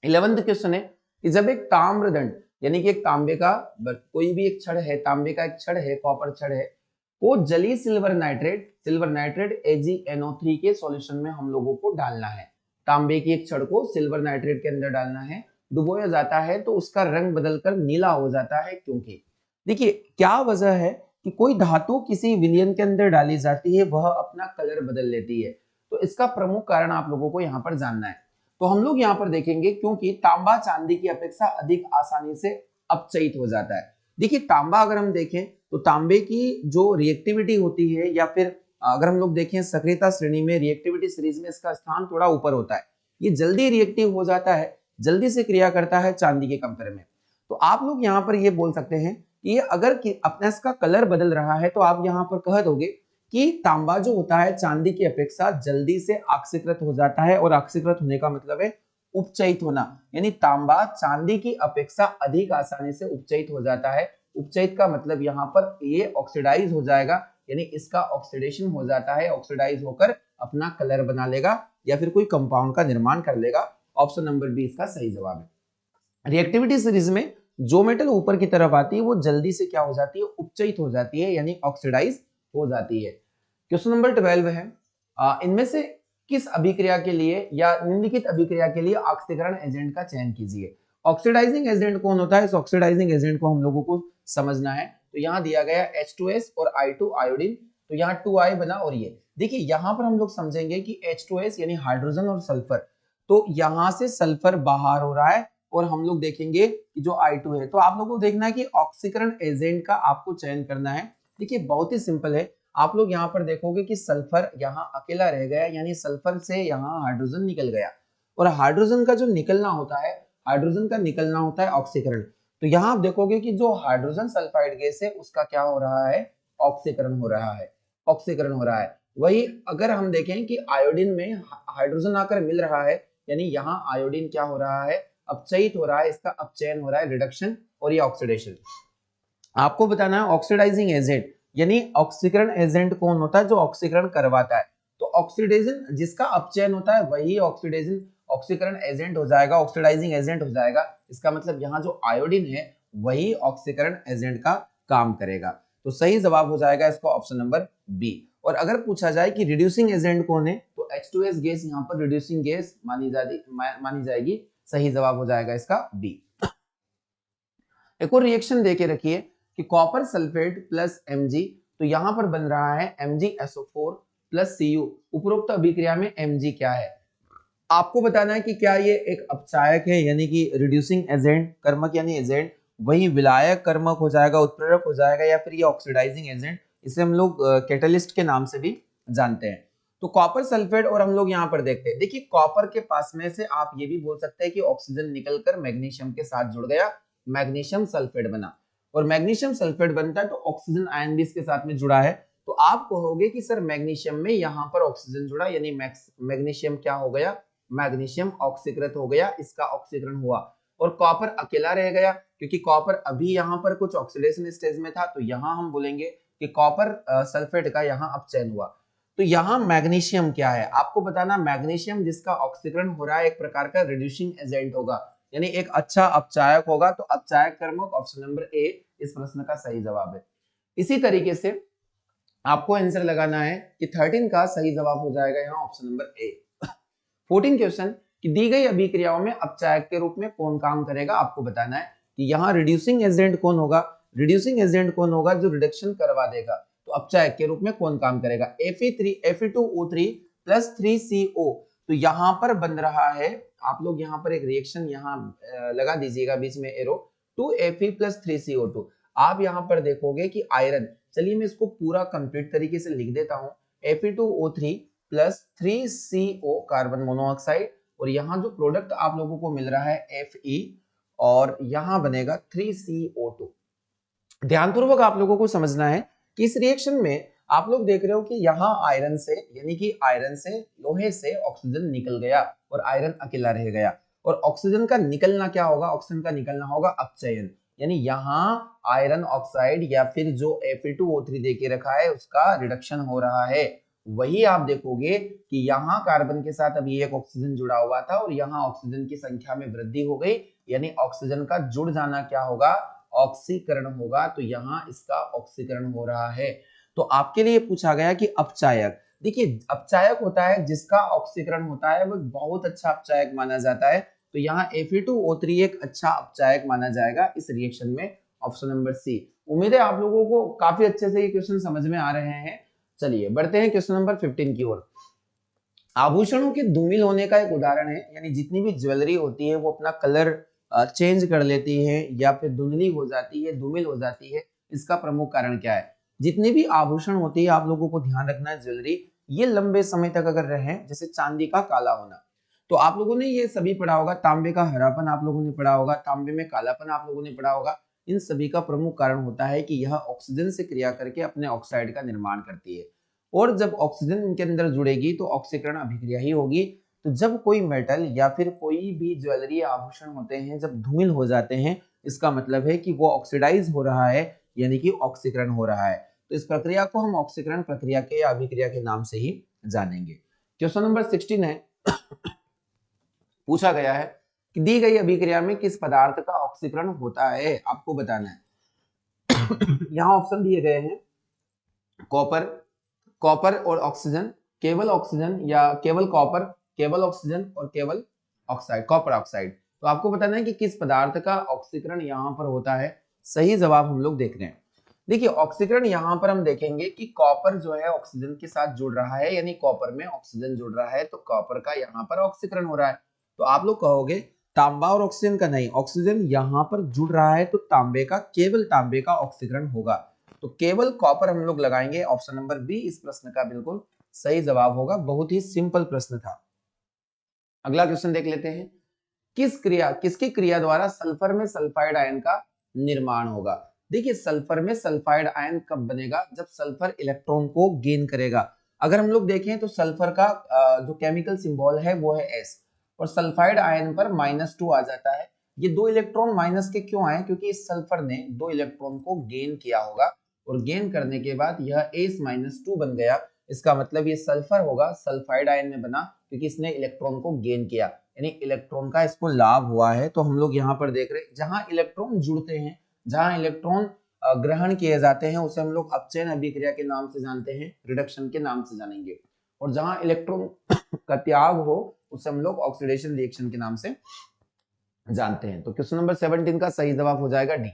11th क्वेश्चन है कि जब एक ताम्रदंड यानी कि एक तांबे का कोई भी एक छड़ है, तांबे का एक छड़ है, कॉपर छड़ है, को जली सिल्वर नाइट्रेट AgNO3 के सॉल्यूशन में हम लोगों को डालना है। तांबे की एक छड़ को सिल्वर नाइट्रेट के अंदर डालना है, डुबोया जाता है तो उसका रंग बदलकर नीला हो जाता है। क्योंकि देखिए क्या वजह है कि कोई धातु किसी विलयन के अंदर डाली जाती है, वह अपना कलर बदल लेती है। तो इसका प्रमुख कारण आप लोगों को यहाँ पर जानना है। तो हम लोग यहाँ पर देखेंगे क्योंकि तांबा चांदी की अपेक्षा अधिक आसानी से अपचयित हो जाता है। देखिए तांबा अगर हम देखें तो तांबे की जो रिएक्टिविटी होती है, या फिर अगर हम लोग देखें सक्रियता श्रेणी में, रिएक्टिविटी सीरीज में इसका स्थान थोड़ा ऊपर होता है। ये जल्दी रिएक्टिव हो जाता है, जल्दी से क्रिया करता है चांदी के कंपेयर में। तो आप लोग यहाँ पर ये बोल सकते हैं कि ये अगर अपना इसका कलर बदल रहा है तो आप यहाँ पर कह दोगे कि तांबा जो होता है चांदी की अपेक्षा जल्दी से ऑक्सीकृत हो जाता है, और ऑक्सीकृत होने का मतलब है उपचयित होना, यानी तांबा चांदी की अपेक्षा अधिक आसानी से उपचयित हो जाता है। उपचयित का मतलब यहाँ पर ये ऑक्सीडाइज हो जाएगा, यानी इसका ऑक्सीडेशन हो जाता है, ऑक्सीडाइज होकर अपना कलर बना लेगा या फिर कोई कंपाउंड का निर्माण कर लेगा। ऑप्शन नंबर बी इसका सही जवाब है। रिएक्टिविटी सीरीज में जो मेटल ऊपर की तरफ आती है वो जल्दी से क्या हो जाती है, उपचयित हो जाती है, यानी ऑक्सीडाइज हो जाती है। क्वेश्चन नंबर 12 है, इनमें से किस अभिक्रिया के लिए या निम्नलिखित अभिक्रिया के लिए ऑक्सीकरण एजेंट का चयन कीजिए। ऑक्सीडाइजिंग एजेंट कौन होता है, इस ऑक्सीडाइजिंग एजेंट को हम लोगों को समझना है। तो यहाँ दिया गया H2S और I2 आयोडीन, तो यहाँ 2I बना, और ये देखिए यहाँ पर हम लोग समझेंगे कि H2S यानी हाइड्रोजन और सल्फर, तो यहाँ से सल्फर बाहर हो रहा है, और हम लोग देखेंगे कि जो I2 है, तो आप लोगों को देखना है कि ऑक्सीकरण एजेंट का आपको चयन करना है। देखिए बहुत ही सिंपल है, आप लोग यहाँ पर देखोगे कि सल्फर यहाँ अकेला रह गया, यानी सल्फर से यहाँ हाइड्रोजन निकल गया, और हाइड्रोजन का जो निकलना होता है, हाइड्रोजन का निकलना होता है ऑक्सीकरण। तो यहाँ आप देखोगे कि जो हाइड्रोजन सल्फाइड गैस है उसका क्या हो रहा है, ऑक्सीकरण हो रहा है, ऑक्सीकरण हो रहा है। वही अगर हम देखें कि आयोडीन में हाइड्रोजन आकर मिल रहा है, यानी यहाँ आयोडीन क्या हो रहा है, अपचयित हो रहा है, इसका अपचयन हो रहा है, रिडक्शन, और ये ऑक्सीडेशन। आपको बताना है ऑक्सीडाइजिंग एजेंट यानी ऑक्सीकरण एजेंट कौन होता है, जो ऑक्सीकरण करवाता है। तो ऑक्सीडेशन जिसका अपचयन होता है वही ऑक्सीडेशन ऑक्सीकरण एजेंट हो जाएगा, ऑक्सीडाइजिंग एजेंट हो जाएगा। इसका मतलब यहाँ जो आयोडीन है वही ऑक्सीकरण एजेंट का काम करेगा। तो सही जवाब हो जाएगा इसका ऑप्शन नंबर बी। और अगर पूछा जाए कि रिड्यूसिंग एजेंट कौन है, तो H2S गैस यहाँ पर रिड्यूसिंग गैस मानी जाएगी। सही जवाब हो जाएगा इसका बी। एक और रिएक्शन देके रखिए कि कॉपर सल्फेट प्लस Mg, तो यहां पर बन रहा है MgSO4 प्लस Cu। उपरोक्त अभिक्रिया में Mg क्या है, आपको बताना है कि क्या ये एक अपचायक है यानी कि रिड्यूसिंग एजेंट, कर्मक यानी एजेंट, वही विलायक कर्मक हो जाएगा, उत्प्रेरक हो जाएगा, या फिर ये ऑक्सीडाइजिंग एजेंट, इसे हम लोग कैटलिस्ट के नाम से भी जानते हैं। तो कॉपर सल्फेट और हम लोग यहाँ पर देखते हैं, देखिए कॉपर के पास में से आप ये भी बोल सकते हैं कि ऑक्सीजन निकलकर मैग्नीशियम के साथ जुड़ गया, मैग्नीशियम सल्फेट बना, और मैग्नीशियम सल्फेट बनता है तो ऑक्सीजन आयन भी इसके साथ में जुड़ा है। तो आप कहोगे कि सर मैग्नीशियम में यहाँ पर ऑक्सीजन जुड़ा, यानी मैग्नीशियम क्या हो गया, मैग्नीशियम ऑक्सीकृत हो गया, इसका ऑक्सीकरण हुआ, और कॉपर अकेला रह गया, क्योंकि कॉपर अभी यहाँ पर कुछ ऑक्सीडेशन स्टेज में था। तो यहाँ हम बोलेंगे कि कॉपर सल्फेट का यहाँ अपचयन हुआ। तो यहाँ मैग्नीशियम क्या है, आपको बताना, मैग्नीशियम जिसका ऑक्सीकरण हो रहा है एक प्रकार का रिड्यूसिंग एजेंट होगा, यानी एक अच्छा अपचायक होगा। तो अपचायक कर्मक ऑप्शन नंबर ए इस प्रश्न का सही जवाब है। इसी तरीके से आपको आंसर लगाना है कि 13 का सही जवाब हो जाएगा यहाँ ऑप्शन नंबर ए। 14 क्वेश्चन कि दी गई अभिक्रियाओं में अपचायक के रूप में कौन काम करेगा, आपको बताना है कि यहाँ रिड्यूसिंग एजेंट कौन होगा, रिड्यूसिंग एजेंट कौन होगा जो रिडक्शन करवा देगा। तो अपचायक के रूप में कौन काम करेगा, Fe2O3 प्लस 3CO। तो यहाँ पर बन रहा है, आप लोग यहाँ पर एक रिएक्शन यहाँ लगा दीजिएगा बीच में एरो, 2Fe प्लस 3CO2। आप यहाँ पर देखोगे कि आयरन, चलिए मैं इसको पूरा कंप्लीट तरीके से लिख देता हूँ, Fe2O3 plus 3CO carbon monoxide, और यहाँ जो प्रोडक्ट आप लोगों को मिल रहा है Fe, और यहाँ बनेगा 3CO2। ध्यानपूर्वक आप लोगों को समझना है कि इस रिएक्शन में आप लोग देख रहे हो कि यहाँ आयरन से यानी कि आयरन से लोहे से ऑक्सीजन निकल गया और आयरन अकेला रह गया। और ऑक्सीजन का निकलना क्या होगा, ऑक्सीजन का निकलना होगा अपचयन, यानी यहाँ आयरन ऑक्साइड या फिर जो Fe2O3 दे के रखा है उसका रिडक्शन हो रहा है। वही आप देखोगे कि यहाँ कार्बन के साथ अभी एक ऑक्सीजन जुड़ा हुआ था और यहाँ ऑक्सीजन की संख्या में वृद्धि हो गई, यानी ऑक्सीजन का जुड़ जाना क्या होगा, ऑक्सीकरण होगा। तो यहाँ इसका ऑक्सीकरण हो रहा है। तो आपके लिए पूछा गया कि अपचायक, देखिए अपचायक होता है जिसका ऑक्सीकरण होता है, वो बहुत अच्छा अपचायक माना जाता है। तो यहाँ Fe2O3 एक अच्छा अपचायक माना जाएगा इस रिएक्शन में, ऑप्शन नंबर सी। उम्मीद है आप लोगों को काफी अच्छे से ये क्वेश्चन समझ में आ रहे हैं। चलिए बढ़ते हैं क्वेश्चन नंबर 15 की ओर। आभूषणों के धूमिल होने का एक उदाहरण है, यानी जितनी भी ज्वेलरी होती है वो अपना कलर चेंज कर लेती है या फिर धुंधली हो जाती है, धूमिल हो जाती है। इसका प्रमुख कारण क्या है? जितनी भी आभूषण होती है आप लोगों को ध्यान रखना है, ज्वेलरी ये लंबे समय तक अगर रहे, जैसे चांदी का काला होना, तो आप लोगों ने ये सभी पढ़ा होगा। तांबे का हरापन आप लोगों ने पढ़ा होगा, तांबे में कालापन आप लोगों ने पढ़ा होगा। इन सभी का प्रमुख कारण होता है कि यह ऑक्सीजन से क्रिया करके अपने ऑक्साइड का निर्माण करती है, और जब ऑक्सीजन इनके अंदर जुड़ेगी तो ऑक्सीकरण अभिक्रिया ही होगी। तो जब कोई मेटल या फिर कोई भी ज्वेलरी आभूषण होते हैं जब धूमिल हो जाते हैं, इसका मतलब है कि वो ऑक्सीडाइज हो रहा है, यानी कि ऑक्सीकरण हो रहा है। तो इस प्रक्रिया को हम ऑक्सीकरण प्रक्रिया के या अभिक्रिया के नाम से ही जानेंगे। क्वेश्चन नंबर 16 है, पूछा गया है कि दी गई अभिक्रिया में किस पदार्थ का ऑक्सीकरण होता है, आपको बताना है। यहाँ ऑप्शन दिए गए हैं, कॉपर, कॉपर और ऑक्सीजन, केवल ऑक्सीजन या केवल कॉपर, केवल ऑक्सीजन और केवल ऑक्साइड, कॉपर ऑक्साइड। तो आपको बताना है कि किस पदार्थ का ऑक्सीकरण यहाँ पर होता है। सही जवाब हम लोग देख रहे हैं। देखिए ऑक्सीकरण यहाँ पर हम देखेंगे कि कॉपर जो है ऑक्सीजन के साथ जुड़ रहा है, यानी कॉपर में ऑक्सीजन जुड़ रहा है, तो कॉपर का यहाँ पर ऑक्सीकरण हो रहा है। तो आप लोग कहोगे तांबा और ऑक्सीजन का नहीं, ऑक्सीजन यहाँ पर जुड़ रहा है तो तांबे का, केवल तांबे का ऑक्सीकरण होगा। तो केवल कॉपर हम लोग लगाएंगे, ऑप्शन नंबर बी इस प्रश्न का बिल्कुल सही जवाब होगा। बहुत ही सिंपल प्रश्न था। अगला क्वेश्चन देख लेते हैं, किसकी क्रिया द्वारा सल्फर में सल्फाइड आयन का निर्माण होगा। देखिए सल्फर में सल्फाइड आयन कब बनेगा, जब सल्फर इलेक्ट्रॉन को गेन करेगा। अगर हम लोग देखें तो सल्फर का जो केमिकल सिंबल है वो है S, और सल्फाइड आयन पर -2 आ जाता है। ये 2 इलेक्ट्रॉन माइनस के क्यों आए, क्योंकि इस सल्फर ने 2 इलेक्ट्रॉन को गेन किया होगा, और गेन करने के बाद यह S-2 बन गया। इसका मतलब ये सल्फर होगा, सल्फाइड आयन में बना क्योंकि इसने इलेक्ट्रॉन को गेन किया, यानी इलेक्ट्रॉन का इसको लाभ हुआ है। तो हम लोग यहाँ पर देख रहे हैं जहां इलेक्ट्रॉन जुड़ते हैं, जहां इलेक्ट्रॉन ग्रहण किए जाते हैं, उसे हम लोग अपचयन अभिक्रिया के नाम से जानते हैं, रिडक्शन के नाम से जानेंगे। और जहां इलेक्ट्रॉन का त्याग हो उसे हम लोग ऑक्सीडेशन रिएक्शन के नाम से जानते हैं। तो क्वेश्चन नंबर 17 का सही जवाब हो जाएगा डी।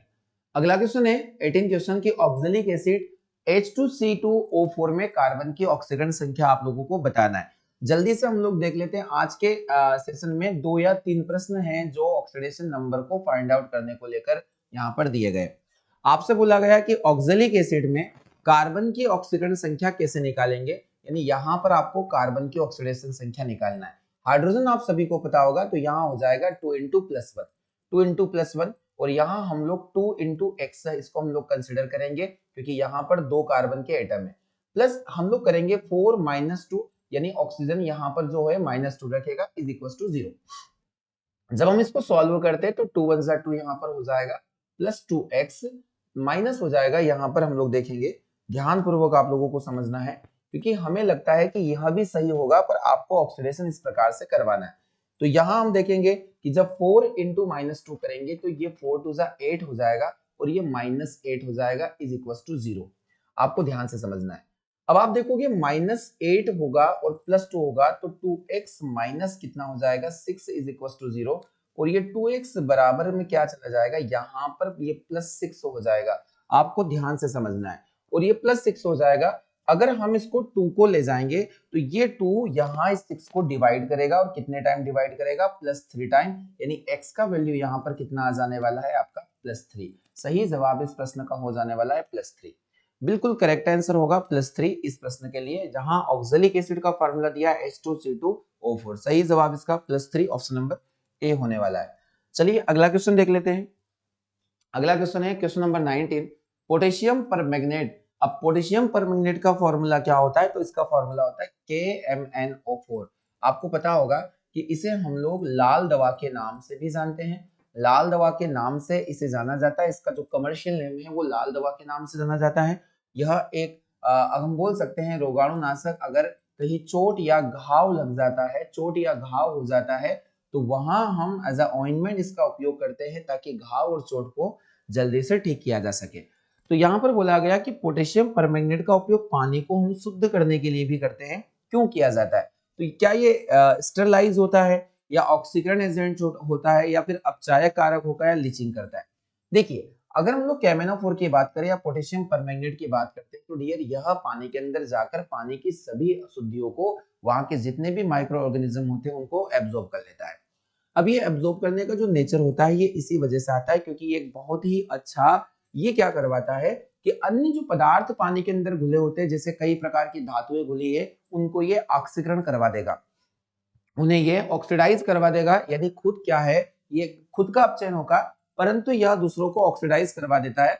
अगला क्वेश्चन है 18 क्वेश्चन की ऑक्जेलिक एसिड H2C2O4 में कार्बन की ऑक्सीकरण संख्या आप लोगों को बताना है। जल्दी से हम लोग देख लेते हैं, आज के सेशन में 2 या 3 प्रश्न हैं जो ऑक्सीडेशन नंबर को फाइंड आउट करने को लेकर यहाँ पर दिए गए। आपसे बोला गया कि ऑक्जेलिक एसिड में कार्बन की ऑक्सीकरण संख्या कैसे निकालेंगे, यानी यहाँ पर आपको कार्बन की ऑक्सीडेशन संख्या निकालना है। हाइड्रोजन आप सभी को पता होगा, तो यहाँ हो जाएगा 2 × +1, 2 × +1, और यहाँ हम लोग 2 × x है, इसको हम लोग कंसिडर करेंगे क्योंकि यहाँ पर 2 कार्बन के एटम है, प्लस हम लोग करेंगे 4 - 2, यानी ऑक्सीजन यहाँ पर जो है -2 रखेगा, इज इक्वल टू 0। जब हम इसको सॉल्व करते हैं तो 2 × 1 = 2 यहाँ पर हो जाएगा, प्लस 2x माइनस हो जाएगा। यहाँ पर हम लोग देखेंगे, ध्यान पूर्वक आप लोगों को समझना है क्योंकि हमें लगता है कि यह भी सही होगा, पर आपको ऑक्सीडेशन इस प्रकार से करवाना है। तो यहाँ हम देखेंगे कि जब 4 × -2 करेंगे तो ये 4 × 2 = 8 हो जाएगा, और ये -8 हो जाएगा, इज इक्वल टू 0। आपको ध्यान से समझना है। अब आप देखोगे -8 होगा और +2 होगा, तो 2x माइनस कितना हो जाएगा, 6, इज इक्वल टू 0, और ये 2x बराबर में क्या चला जाएगा, यहाँ पर ये +6 हो जाएगा। आपको ध्यान से समझना है, और ये +6 हो जाएगा। अगर हम इसको 2 को ले जाएंगे तो ये 2 यहाँ इस 6 को डिवाइड करेगा, और कितने टाइम डिवाइड करेगा, +3 टाइम, यानी x का वैल्यू यहाँ पर कितना आ जाने वाला है, आपका +3। सही जवाब इस प्रश्न का हो जाने वाला है +3। बिल्कुल करेक्ट आंसर होगा +3 इस प्रश्न के लिए, जहां ऑक्जेलिक एसिड का फार्मूला दिया H2C2O4। सही जवाब इसका +3, ऑप्शन नंबर ए होने वाला है। चलिए अगला क्वेश्चन देख लेते हैं। अगला क्वेश्चन है क्वेश्चन नंबर 19, पोटेशियम परमैंगनेट अब पोटेशियम परमैंगनेट का फॉर्मूला क्या होता है, तो इसका फॉर्मूला होता है KMnO4। आपको पता होगा कि इसे हम लोग लाल दवा के नाम से भी जानते हैं, लाल दवा के नाम से इसे जाना जाता है। इसका जो कमर्शियल नेम है वो लाल दवा के नाम से जाना जाता है। यह एक हम बोल सकते हैं रोगाणुनाशक। अगर कहीं चोट या घाव लग जाता है, चोट या घाव हो जाता है, तो वहां हम एज अ ऑइंटमेंट इसका उपयोग करते हैं ताकि घाव और चोट को जल्दी से ठीक किया जा सके। तो यहाँ पर बोला गया कि पोटेशियम परमैंगनेट का उपयोग पानी को हम शुद्ध करने के लिए भी करते हैं। क्यों किया जाता है? तो क्या ये स्टरलाइज होता है या ऑक्सीकरण एजेंट होता है या फिर अपचायक कारक होता है, लीचिंग करता है? देखिए, अगर हम लोग KMnO4 की बात करें या पोटेशियम परमैंगनेट की बात करते हैं, तो डियर यह पानी के अंदर जाकर पानी की सभी अशुद्धियों को, वहां के जितने भी माइक्रो ऑर्गेनिज्म होते हैं उनको एब्जॉर्ब कर लेता है। अब ये एब्जॉर्ब करने का जो नेचर होता है ये इसी वजह से आता है क्योंकि ये एक बहुत ही अच्छा, ये क्या करवाता है कि अन्य जो पदार्थ पानी के अंदर घुले होते हैं, जैसे कई प्रकार की धातुएं घुली है, उनको ये ऑक्सीकरण करवा देगा, उन्हें ये ऑक्सीडाइज करवा देगा। यदि खुद क्या है, ये खुद का अपचयन होगा परंतु यह दूसरों को ऑक्सीडाइज करवा देता है।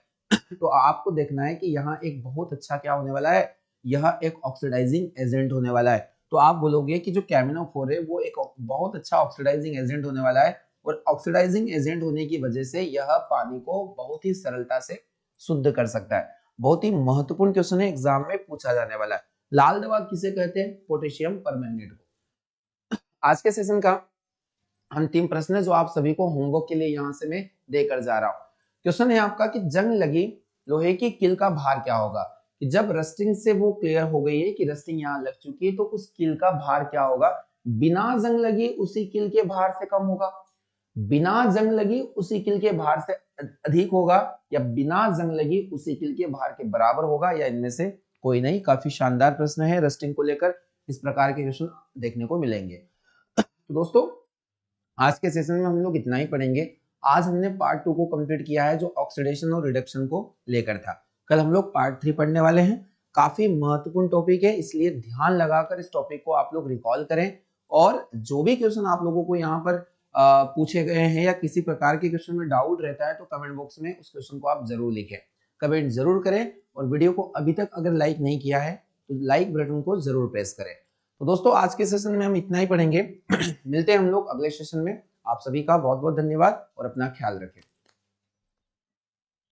तो आपको देखना है कि यहाँ एक बहुत अच्छा क्या होने वाला है, यह एक ऑक्सीडाइजिंग एजेंट होने वाला है। तो आप बोलोगे कि जो KMnO4 है वो एक बहुत अच्छा ऑक्सीडाइजिंग एजेंट होने वाला है, और ऑक्सीडाइजिंग एजेंट होने की वजह से यह पानी को बहुत ही सरलता से शुद्ध कर सकता है। बहुत ही महत्वपूर्ण क्वेश्चन है, एग्जाम में पूछा जाने वाला है। लाल दवा किसे कहते हैं? पोटेशियम परमैंगनेट को। आज के सेशन का अंतिम प्रश्न है जो आप सभी को होमवर्क के लिए यहाँ से मैं देकर जा रहा हूँ। क्वेश्चन है आपका कि जंग लगी लोहे की कील का भार क्या होगा? कि जब रस्टिंग से वो क्लियर हो गई है कि रस्टिंग यहाँ लग चुकी है, तो उस कील का भार क्या होगा? बिना जंग लगी उसी कील के भार से कम होगा, बिना जंग लगी उसी कील के भार से अधिक होगा, या बिना जंग लगी उसी कील के भार के बराबर होगा, या इनमें से कोई नहीं। काफी शानदार प्रश्न है, रस्टिंग को लेकर इस प्रकार के क्वेश्चन देखने को मिलेंगे। तो दोस्तों, आज के सेशन में हम लोग इतना ही पढ़ेंगे। आज हमने पार्ट 2 को कंप्लीट किया है जो ऑक्सीडेशन और रिडक्शन को लेकर था। कल हम लोग पार्ट 3 पढ़ने वाले हैं। काफी महत्वपूर्ण टॉपिक है, इसलिए ध्यान लगाकर इस टॉपिक को आप लोग रिकॉल करें, और जो भी क्वेश्चन आप लोगों को यहाँ पर पूछे गए हैं या किसी प्रकार के क्वेश्चन में डाउट रहता है, तो कमेंट बॉक्स में उस क्वेश्चन को आप जरूर लिखें, कमेंट जरूर करें, और वीडियो को अभी तक अगर लाइक नहीं किया है तो लाइक बटन को जरूर प्रेस करें। तो दोस्तों, आज के सेशन में हम इतना ही पढ़ेंगे। मिलते हैं हम लोग अगले सेशन में। आप सभी का बहुत बहुत धन्यवाद और अपना ख्याल रखें।